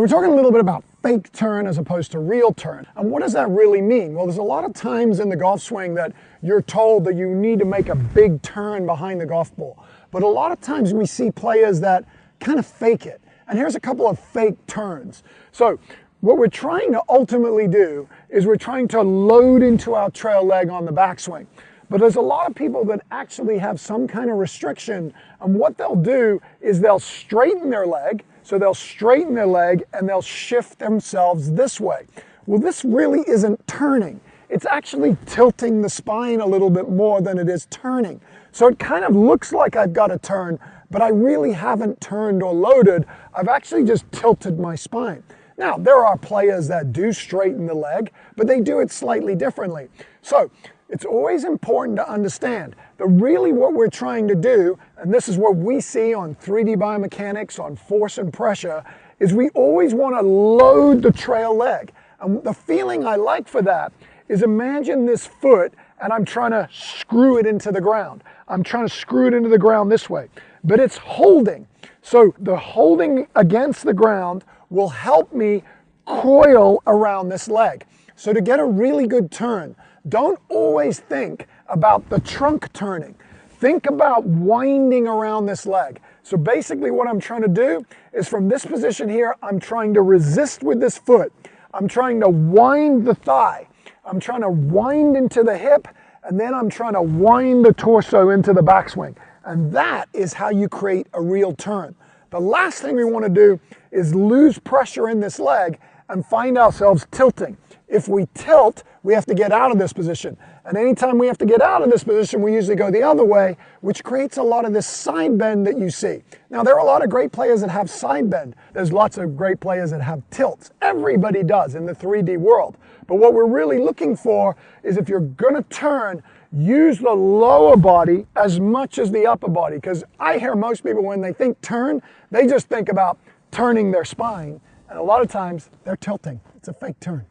We're talking a little bit about fake turn as opposed to real turn. And what does that really mean? Well, there's a lot of times in the golf swing that you're told that you need to make a big turn behind the golf ball. But a lot of times we see players that kind of fake it. And here's a couple of fake turns. So what we're trying to ultimately do is we're trying to load into our trail leg on the backswing. But there's a lot of people that actually have some kind of restriction, and what they'll do is they'll straighten their leg. So they'll straighten their leg and they'll shift themselves this way. Well, this really isn't turning. It's actually tilting the spine a little bit more than it is turning. So it kind of looks like I've got a turn, but I really haven't turned or loaded. I've actually just tilted my spine. Now, there are players that do straighten the leg, but they do it slightly differently. So it's always important to understand that really what we're trying to do, and this is what we see on 3D biomechanics, on force and pressure, is we always want to load the trail leg. And the feeling I like for that is, imagine this foot and I'm trying to screw it into the ground. I'm trying to screw it into the ground this way, but it's holding. So the holding against the ground will help me coil around this leg. So to get a really good turn, don't always think about the trunk turning. Think about winding around this leg. So basically what I'm trying to do is, from this position here, I'm trying to resist with this foot. I'm trying to wind the thigh. I'm trying to wind into the hip, and then I'm trying to wind the torso into the backswing. And that is how you create a real turn. The last thing we want to do is lose pressure in this leg and find ourselves tilting. If we tilt, we have to get out of this position. And anytime we have to get out of this position, we usually go the other way, which creates a lot of this side bend that you see. Now, there are a lot of great players that have side bend. There's lots of great players that have tilts. Everybody does in the 3D world. But what we're really looking for is, if you're going to turn, use the lower body as much as the upper body. Because I hear most people, when they think turn, they just think about turning their spine. And a lot of times, they're tilting. It's a fake turn.